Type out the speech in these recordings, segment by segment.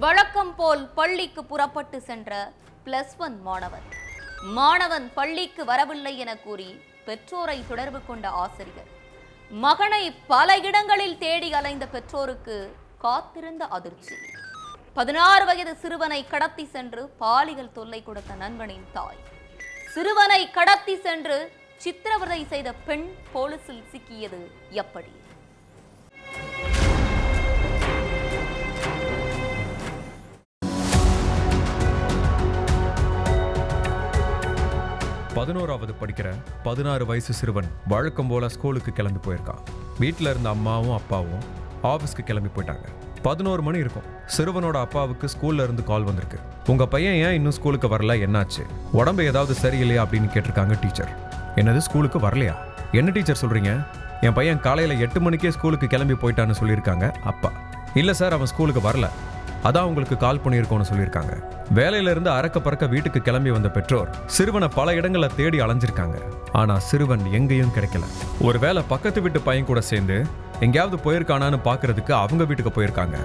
வழக்கம் போல் பள்ளிக்கு புறப்பட்டு சென்ற +1 மாணவன் பள்ளிக்கு வரவில்லை என கூறி பெற்றோரை தொடர்பு கொண்ட ஆசிரியர். மகனை பல இடங்களில் தேடி அலைந்த பெற்றோருக்கு காத்திருந்த அதிர்ச்சி. 16 வயது சிறுவனை கடத்தி சென்று பாலியல் தொல்லை கொடுத்த நண்பனின் தாய். சிறுவனை கடத்தி சென்று சித்திரவதை செய்த பெண் போலீசில் சிக்கியது எப்படி? பதினோராவது படிக்கிற 16 வயசு சிறுவன் வழக்கம் போல ஸ்கூலுக்கு கிளம்பி போயிருக்கான். வீட்டில் இருந்த அம்மாவும் அப்பாவும் ஆஃபீஸ்க்கு கிளம்பி போயிட்டாங்க. 11 மணி இருக்கும். சிறுவனோட அப்பாவுக்கு ஸ்கூல்ல இருந்து கால் வந்திருக்கு. உங்க பையன் ஏன் இன்னும் ஸ்கூலுக்கு வரல, என்னாச்சு, உடம்பு ஏதாவது சரியில்லையா அப்படின்னு கேட்டிருக்காங்க டீச்சர். என்னது, ஸ்கூலுக்கு வரலையா? என்ன டீச்சர் சொல்றீங்க? என் பையன் காலையில 8 மணிக்கே ஸ்கூலுக்கு கிளம்பி போயிட்டான்னு சொல்லியிருக்காங்க அப்பா. இல்ல சார், அவன் ஸ்கூலுக்கு வரல, அதான் உங்களுக்கு கால் பண்ணியிருக்கோன்னு சொல்லியிருக்காங்க. வேலையில இருந்து அறக்க பறக்க வீட்டுக்கு கிளம்பி வந்த பெற்றோர் சிறுவனை பல இடங்களை தேடி அலைஞ்சிருக்காங்க. ஆனா சிறுவன் எங்கேயும் கிடைக்கல. ஒருவேளை பக்கத்து வீட்டு பையன் கூட சேர்ந்து எங்கேயாவது போயிருக்கானான்னு பாக்குறதுக்கு அவங்க வீட்டுக்கு போயிருக்காங்க.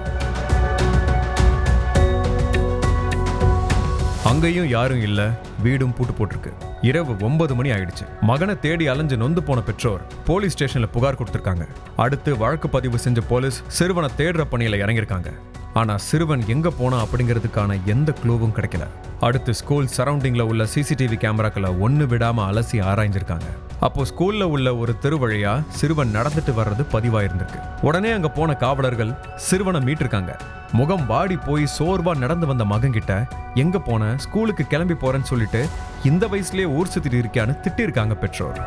அங்கேயும் யாரும் இல்ல, வீடும் பூட்டு போட்டிருக்கு. இரவு 9 மணி ஆயிடுச்சு. மகனை தேடி அலைஞ்சு நொந்து போன பெற்றோர் போலீஸ் ஸ்டேஷன்ல புகார் கொடுத்திருக்காங்க. அடுத்து வழக்கு பதிவு செஞ்ச போலீஸ் சிறுவனை தேடுற பணியில இறங்கியிருக்காங்க. ஆனா சிறுவன் எங்க போனா அப்படிங்கிறதுக்கான எந்த க்ளூவும் கிடைக்கல. அடுத்து ஸ்கூல் சரௌண்டிங்ல உள்ள சிசிடிவி கேமராக்களை ஒண்ணு விடாம அலசி ஆராய்ஞ்சிருக்காங்க. அப்போ ஸ்கூல்ல உள்ள ஒரு தெரு வழியா சிறுவன் நடந்துட்டு வர்றது பதிவாயிருந்திருக்கு. உடனே அங்க போன காவலர்கள் சிறுவனை மீட்டிருக்காங்க. முகம் வாடி போய் சோர்வா நடந்து வந்த மகன் கிட்ட, எங்க போன, ஸ்கூலுக்கு கிளம்பி போறேன்னு சொல்லிட்டு இந்த வயசுலயே ஊர் சுத்திட்டு இருக்கான்னு திட்டிருக்காங்க பெற்றோர்.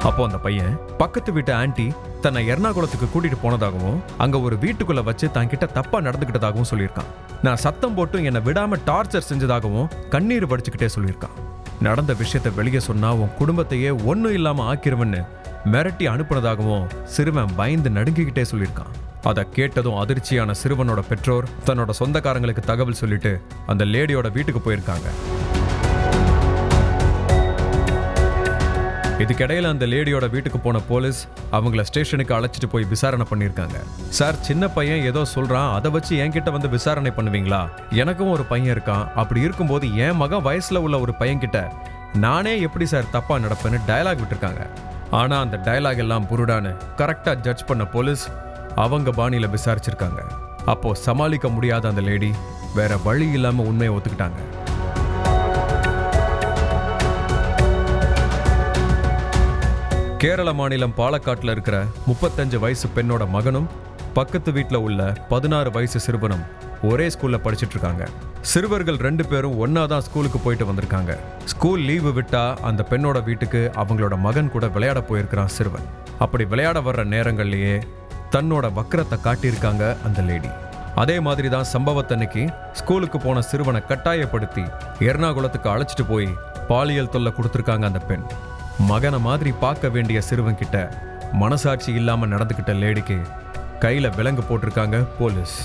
அப்போ அந்த பையன் பக்கத்து வீட்டு ஆன்டி தன்னை எர்ணாகுளத்துக்கு கூட்டிட்டு போனதாகவும் அங்க ஒரு வீட்டுக்குள்ள வச்சு தான் கிட்ட தப்பா நடந்துகிட்டதாகவும் சொல்லியிருக்கான். நான் சத்தம் போட்டு என்னை விடாம டார்ச்சர் செஞ்சதாகவும் கண்ணீர் வடிச்சுக்கிட்டே சொல்லியிருக்கான். நடந்த விஷயத்த வெளியே சொன்னா உன் குடும்பத்தையே ஒன்னும் இல்லாம ஆக்கிருவன்னு மிரட்டி அனுப்புனதாகவும் சிறுவன் பயந்து நடுங்கிக்கிட்டே சொல்லியிருக்கான். அதை கேட்டதும் அதிர்ச்சியான சிறுவனோட பெற்றோர் தன்னோட சொந்தக்காரங்களுக்கு தகவல் சொல்லிட்டு அந்த லேடியோட வீட்டுக்கு போயிருக்காங்க. இதுக்கிடையில அந்த லேடியோட வீட்டுக்கு போன போலீஸ் அவங்கள ஸ்டேஷனுக்கு அழைச்சிட்டு போய் விசாரணை பண்ணியிருக்காங்க. சார், சின்ன பையன் ஏதோ சொல்றான், அதை வச்சு என்கிட்ட வந்து விசாரணை பண்ணுவீங்களா? எனக்கும் ஒரு பையன் இருக்கான். அப்படி இருக்கும்போது என் மகன் வயசுல உள்ள ஒரு பையன் கிட்ட நானே எப்படி சார் தப்பா நடப்பேன்னு டயலாக் விட்டுருக்காங்க. ஆனா அந்த டயலாக் எல்லாம் புருடான்னு கரெக்டா ஜட்ஜ் பண்ண போலீஸ் அவங்க பாணியில விசாரிச்சிருக்காங்க. அப்போ சமாளிக்க முடியாத அந்த லேடி வேற வழி இல்லாம உண்மையை ஒத்துக்கிட்டாங்க. கேரள மாநிலம் பாலக்காட்டில் இருக்கிற 35 வயசு பெண்ணோட மகனும் பக்கத்து வீட்டில் உள்ள 16 வயசு சிறுவனும் ஒரே ஸ்கூல்ல படிச்சுட்டு இருக்காங்க. சிறுவர்கள் 2 பேரும் ஒன்னாதான் ஸ்கூலுக்கு போயிட்டு வந்திருக்காங்க. ஸ்கூல் லீவு விட்டா அந்த பெண்ணோட வீட்டுக்கு அவங்களோட மகன் கூட விளையாட போயிருக்கிறான் சிறுவன். அப்படி விளையாட வர்ற நேரங்கள்லயே தன்னோட வக்கரத்தை காட்டியிருக்காங்க அந்த லேடி. அதே மாதிரி தான் சம்பவத்தன்னைக்கு ஸ்கூலுக்கு போன சிறுவனை கட்டாயப்படுத்தி எர்ணாகுளத்துக்கு அழைச்சிட்டு போய் பாலியல் தொல்லை கொடுத்திருக்காங்க அந்த பெண். மகனை மாதிரி பார்க்க வேண்டிய சிறுவன் கிட்ட மனசாட்சி இல்லாம நடந்துகிட்ட லேடிக்கு கையில விலங்கு போட்டிருக்காங்க போலீஸ்.